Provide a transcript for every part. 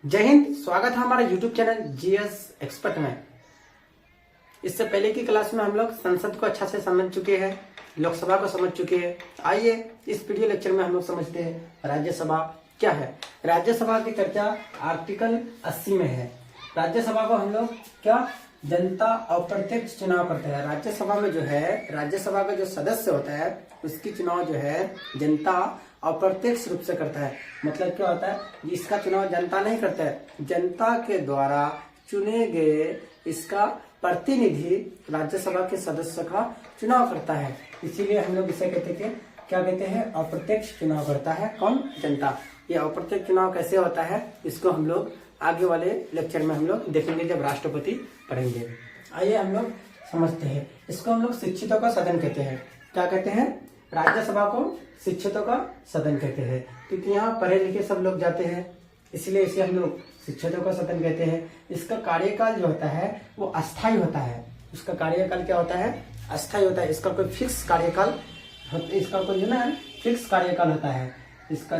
जय हिंद। स्वागत है हमारे YouTube चैनल जीएस एक्सपर्ट में। इससे पहले की क्लास में हम लोग संसद को अच्छा से समझ चुके हैं, लोकसभा को समझ चुके हैं। आइए इस वीडियो लेक्चर में हम लोग समझते हैं राज्यसभा क्या है। राज्यसभा की चर्चा आर्टिकल 80 में है। राज्यसभा को हम लोग क्या जनता अप्रत्यक्ष चुनाव करते हैं। राज्यसभा में जो है, राज्यसभा का जो सदस्य होता है उसकी चुनाव जो है जनता अप्रत्यक्ष रूप से करता है। मतलब क्या होता है, इसका चुनाव जनता नहीं करता है, जनता के द्वारा चुने गए इसका प्रतिनिधि राज्यसभा के सदस्य का चुनाव करता है। इसीलिए हम लोग इसे कहते हैं, क्या कहते हैं, अप्रत्यक्ष चुनाव करता है कौन, जनता। ये अप्रत्यक्ष चुनाव कैसे होता है इसको हम लोग आगे वाले लेक्चर में हम लोग देखेंगे जब राष्ट्रपति पढ़ेंगे। आइए हम लोग समझते हैं। इसको हम लोग शिक्षितों का सदन कहते हैं। क्या कहते हैं, राज्यसभा को शिक्षितों का सदन कहते हैं, क्योंकि यहाँ पढ़े लिखे सब लोग जाते हैं, इसलिए इसे हम लोग शिक्षितों का सदन कहते हैं। इसका कार्यकाल जो होता है वो अस्थायी होता है। इसका कार्यकाल क्या होता है, अस्थायी होता है। इसका कोई फिक्स कार्यकाल, इसका कोई जो ना फिक्स कार्यकाल होता है। इसका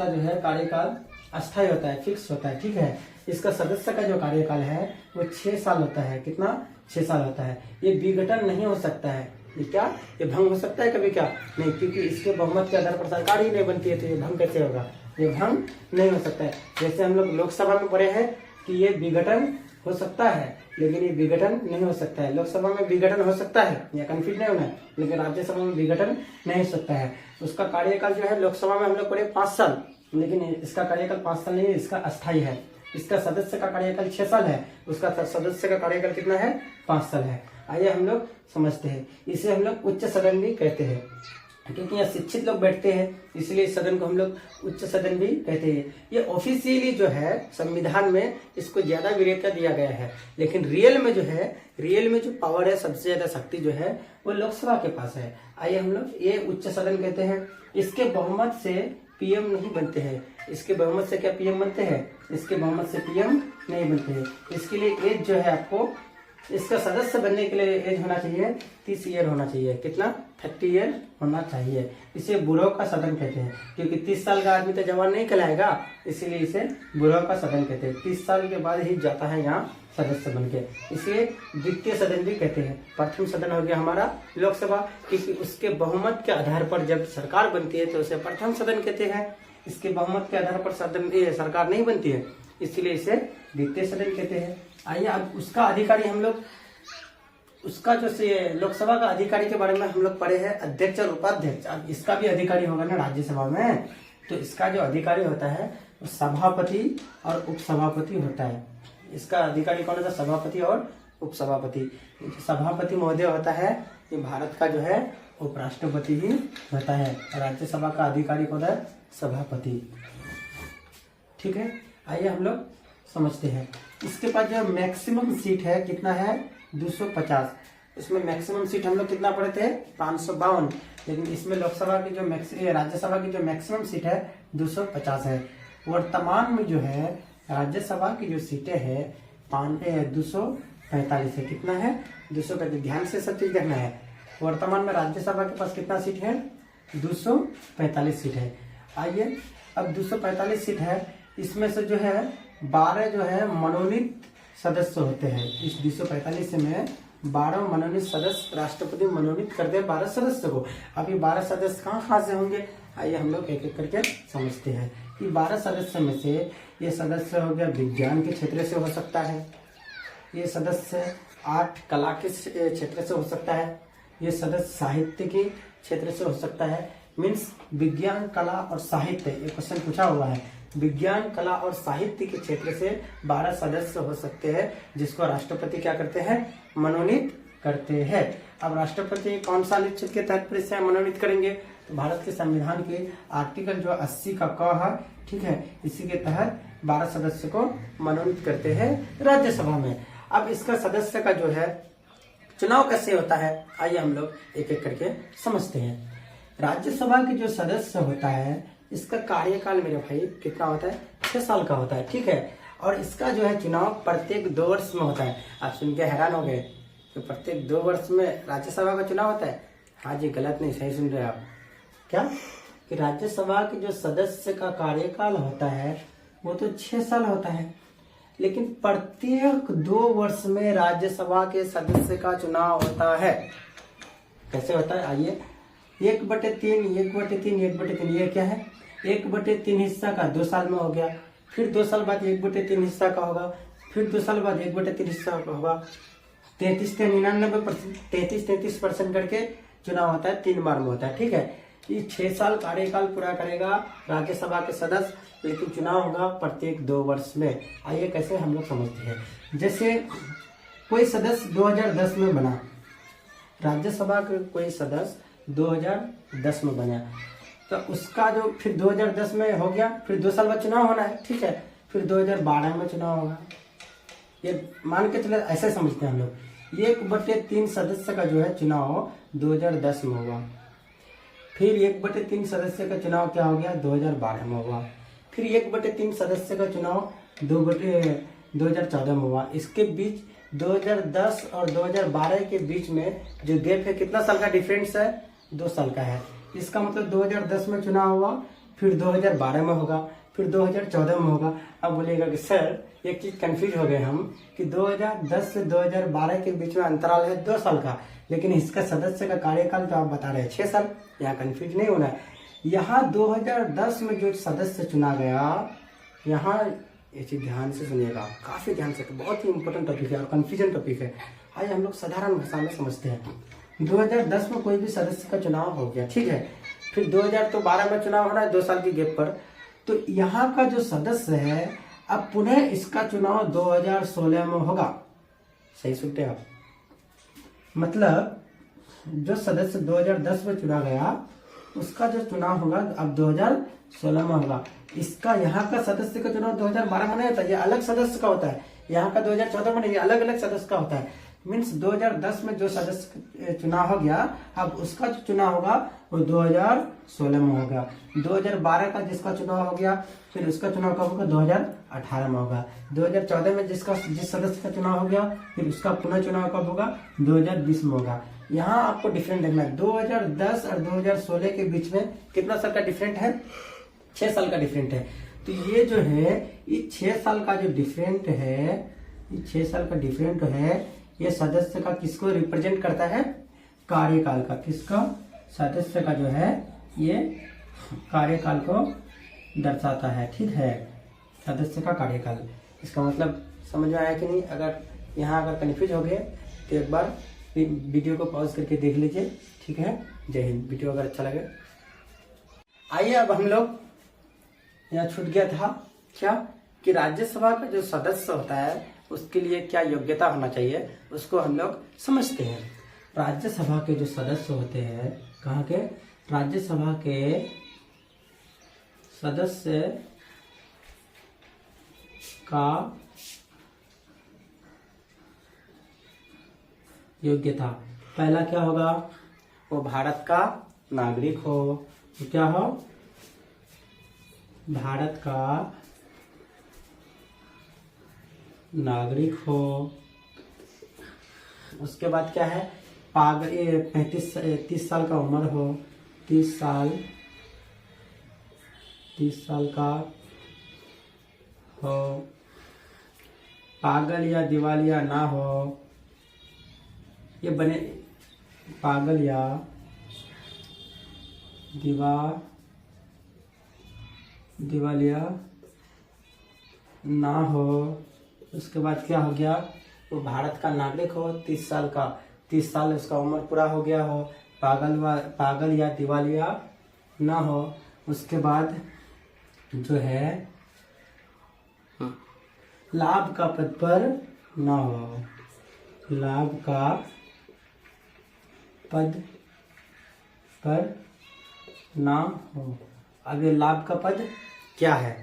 जो है कार्यकाल अस्थायी होता है, फिक्स होता है, ठीक है। इसका सदस्य का जो कार्यकाल है वो 6 साल होता है। कितना, 6 साल होता है। ये विघटन नहीं हो सकता है। ये क्या, ये भंग हो सकता है कभी, क्या नहीं, क्योंकि इसके बहुमत के आधार पर सरकार ही नहीं बनती है, तो ये भंग कैसे होगा, ये भंग नहीं हो सकता है। जैसे हम लोग लोकसभा में पढ़े हैं कि ये विघटन हो सकता है, लेकिन ये विघटन नहीं हो सकता है। लोकसभा में विघटन हो सकता है, या कंफ्यूज नहीं होना है, लेकिन राज्यसभा में विघटन नहीं हो सकता है। उसका कार्यकाल जो है, लोकसभा में हम लोग पढ़े 5 साल, लेकिन इसका कार्यकाल 5 साल नहीं है, इसका अस्थायी है। इसका सदस्य का कार्यकाल 6 साल है, उसका सदस्य का कार्यकाल कितना है, 5 साल है। आइए हम लोग समझते हैं। इसे हम लोग उच्च सदन भी कहते हैं, क्योंकि यहाँ शिक्षित लोग बैठते हैं, इसलिए इस सदन को हम लोग उच्च सदन भी कहते हैं। ये ऑफिशियली जो है संविधान में इसको ज्यादा वरीयता दिया गया है, लेकिन रियल में जो है, रियल में जो पावर है, सबसे ज्यादा शक्ति जो है वो लोकसभा के पास है। आइए हम लोग ये उच्च सदन कहते हैं। इसके बहुमत से पीएम नहीं बनते हैं। इसके बहुमत से क्या पीएम बनते हैं, इसके बहुमत से पीएम नहीं बनते हैं। इसके लिए एज जो है, आपको इसका सदस्य बनने के लिए एज होना चाहिए 30 ईयर होना चाहिए। कितना, 30 ईयर होना चाहिए। इसे बुढ़ों का सदन कहते हैं, क्योंकि 30 साल का आदमी तो जवान नहीं कहलाएगा, इसीलिए इसे बुढ़ों का सदन कहते हैं। 30 साल के बाद ही जाता है यहाँ सदस्य बन के, इसलिए द्वितीय सदन भी कहते हैं। प्रथम सदन हो गया हमारा लोकसभा, क्योंकि उसके बहुमत के आधार पर जब सरकार बनती है तो उसे प्रथम सदन कहते हैं। इसके बहुमत के आधार पर सरकार नहीं बनती है, इसलिए इसे द्वितीय सदन कहते हैं। आइए अब उसका अधिकारी हम लोग, उसका जो लोकसभा का अधिकारी के बारे में हम लोग पढ़े हैं, अध्यक्ष और उपाध्यक्ष। अब इसका भी अधिकारी होगा ना राज्यसभा में, तो इसका जो अधिकारी होता है वो सभापति और उपसभापति होता है। इसका अधिकारी कौन होता है, सभापति और उपसभापति। सभापति महोदय होता है, ये भारत का जो है उपराष्ट्रपति ही होता है। राज्यसभा का अधिकारी कौन है, सभापति, ठीक है। आइए हम लोग समझते हैं। इसके पास जो मैक्सिमम सीट है कितना है, 250। इसमें मैक्सिमम सीट हम लोग कितना पढ़े थे, 552, लेकिन इसमें लोकसभा की जो राज्यसभा की जो मैक्सिमम सीट है 250 है। वर्तमान में जो है राज्यसभा की जो सीटें है 245 है। कितना है, 245। ध्यान से सब चीज देखना है। वर्तमान में राज्यसभा के पास कितना सीट है, 245 सीट है। आइए अब 245 सीट है, इसमें से जो है 12 जो है मनोनीत सदस्य होते हैं। इस 245 में 12 मनोनीत सदस्य, राष्ट्रपति मनोनीत करते हैं 12 सदस्य को। अब ये 12 सदस्य कहाँ से होंगे, आइए हम लोग एक एक करके समझते हैं। ये 12 सदस्य में से ये सदस्य हो गया विज्ञान के क्षेत्र से हो सकता है, ये सदस्य आर्ट कला के क्षेत्र से हो सकता है, ये सदस्य साहित्य के क्षेत्र से हो सकता है। मीन्स विज्ञान, कला और साहित्य, ये क्वेश्चन पूछा हुआ है। विज्ञान, कला और साहित्य के क्षेत्र से 12 सदस्य हो सकते हैं, जिसको राष्ट्रपति क्या करते हैं, मनोनीत करते हैं। अब राष्ट्रपति कौन सा अनुच्छेद के तहत पर इसे मनोनीत करेंगे, तो भारत के संविधान के आर्टिकल जो 80 का क है, ठीक है, इसी के तहत 12 सदस्य को मनोनीत करते हैं राज्यसभा में। अब इसका सदस्य का जो है चुनाव कैसे होता है, आइए हम लोग एक एक करके समझते हैं। राज्यसभा के जो सदस्य होता है इसका कार्यकाल मेरे भाई कितना होता है, 6 साल का होता है, ठीक है। और इसका जो है चुनाव प्रत्येक 2 वर्ष में होता है। आप सुन के हैरान हो गए कि प्रत्येक 2 वर्ष में राज्यसभा का चुनाव होता है। हाँ जी, गलत नहीं, सही सुन रहे हैं आप। क्या कि राज्यसभा के जो सदस्य का कार्यकाल होता है वो तो 6 साल होता है, लेकिन प्रत्येक 2 वर्ष में राज्यसभा के सदस्य का चुनाव होता है। कैसे होता है आइए, 1/3 1/3 1/3 ये क्या है, 1/3 हिस्सा का 2 साल में हो गया, फिर 2 साल बाद 1/3 हिस्सा का होगा, फिर 2 साल बाद 1/3 हिस्सा का होगा। 33 से 99% 33% करके चुनाव होता है, 3 बार में होता है। ठीक है, ये 6 साल कार्यकाल पूरा करेगा राज्यसभा के सदस्य, लेकिन चुनाव होगा प्रत्येक 2 वर्ष में। आइए कैसे हम लोग समझते हैं। जैसे कोई सदस्य 2010 में बना, राज्यसभा के कोई सदस्य 2010 में बना, तो उसका जो फिर 2010 में हो गया, फिर 2 साल बाद चुनाव होना है। ठीक है, फिर 2012 में चुनाव होगा। ये मान के चले, ऐसे समझते हैं हम लोग। 1/3 सदस्य का जो है चुनाव 2010 में होगा, फिर 1/3 सदस्य का चुनाव क्या हो गया 2012 में होगा, फिर 1/3 सदस्य का चुनाव 2014 में हुआ। इसके बीच 2010 और 2012 के बीच में जो गैप है, कितना साल का डिफरेंस है, 2 साल का है। इसका मतलब 2010 में चुनाव हुआ, फिर 2012 में होगा, फिर 2014 में होगा। अब बोलिएगा कि सर एक चीज कंफ्यूज हो गए हम कि 2010 से 2012 के बीच में अंतराल है 2 साल का, लेकिन इसका सदस्य का कार्यकाल तो आप बता रहे हैं 6 साल। यहाँ कंफ्यूज नहीं होना है। यहाँ 2010 में जो सदस्य चुना गया, यहाँ ये चीज ध्यान से सुनिएगा, काफी ध्यान से, बहुत ही इंपॉर्टेंट टॉपिक है और कंफ्यूजन टॉपिक है। आइए हम लोग साधारण भाषा में समझते हैं। 2010 में कोई भी सदस्य का चुनाव हो गया, ठीक है, फिर 2012 में चुनाव होना है 2 साल की गैप पर। तो यहाँ का जो सदस्य है, अब पुनः इसका चुनाव 2016 में होगा। सही सुनते हैं आप, मतलब जो सदस्य 2010 में चुना गया, उसका जो चुनाव होगा अब 2016 में होगा। इसका यहाँ का सदस्य का चुनाव 2012 में नहीं होता, ये अलग सदस्य का होता है। यहाँ का 2014 में नहीं, ये अलग अलग सदस्य का होता है। मीन्स 2010 में जो सदस्य चुनाव हो गया, अब उसका जो चुनाव होगा वो 2016 में होगा। 2012 का जिसका चुनाव हो गया, फिर उसका चुनाव कब होगा 2018 में होगा। 2014 में जिस सदस्य का चुनाव हो गया, फिर उसका पुनः चुनाव कब होगा 2020 में होगा। यहाँ आपको डिफरेंट देखना है, 2010 और 2016 के बीच में कितना साल का डिफरेंट है, 6 साल का डिफरेंट है। तो ये जो है, ये 6 साल का जो डिफरेंट है, ये 6 साल का डिफरेंट है, ये सदस्य का किसको रिप्रेजेंट करता है, कार्यकाल का। किसका, सदस्य का जो है ये कार्यकाल को दर्शाता है। ठीक है, सदस्य का कार्यकाल। इसका मतलब समझ में आया कि नहीं? अगर यहाँ अगर कन्फ्यूज हो गए तो एक बार वीडियो को पॉज करके देख लीजिए। ठीक है, जय हिंद। वीडियो अगर अच्छा लगे, आइए अब हम लोग, यहाँ छूट गया था क्या कि राज्यसभा का जो सदस्य होता है उसके लिए क्या योग्यता होना चाहिए, उसको हम लोग समझते हैं। राज्यसभा के जो सदस्य होते हैं, कहाँ के, राज्यसभा के सदस्य का योग्यता, पहला क्या होगा, वो भारत का नागरिक हो। तो क्या हो, भारत का नागरिक हो। उसके बाद क्या है, 30 साल का उम्र हो, 30 साल का हो, पागल या दिवालिया ना हो। ये बने, पागल या दिवालिया ना हो। उसके बाद क्या हो गया, वो भारत का नागरिक हो, 30 साल का, 30 साल उसका उम्र पूरा हो गया हो, पागल या दिवालिया ना हो। उसके बाद जो है लाभ का पद पर ना हो, लाभ का पद पर ना हो। अब ये लाभ का पद क्या है,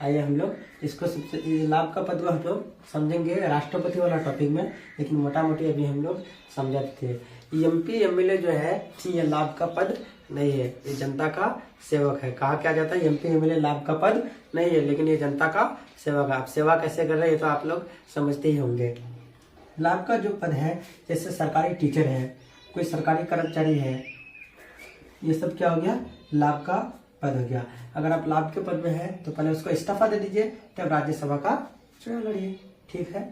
आइए हम लोग इसको सबसे, लाभ का पद को हम लोग समझेंगे राष्ट्रपति वाला टॉपिक में, लेकिन मोटा मोटी अभी हम लोग समझाते थे। एमपी एमएलए जो है ये लाभ का पद नहीं है, ये जनता का सेवक है। कहा क्या जाता है, एमपी एमएलए लाभ का पद नहीं है, लेकिन ये जनता का सेवक है। आप सेवा कैसे कर रहे हैं तो आप लोग समझते ही होंगे। लाभ का जो पद है, जैसे सरकारी टीचर है, कोई सरकारी कर्मचारी है, ये सब क्या हो गया, लाभ का पद हो गया। अगर आप लाभ के पद में है तो पहले उसको इस्तीफा दे दीजिए, तब राज्यसभा का चुनाव लड़िए। ठीक है,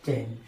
जय हिंद।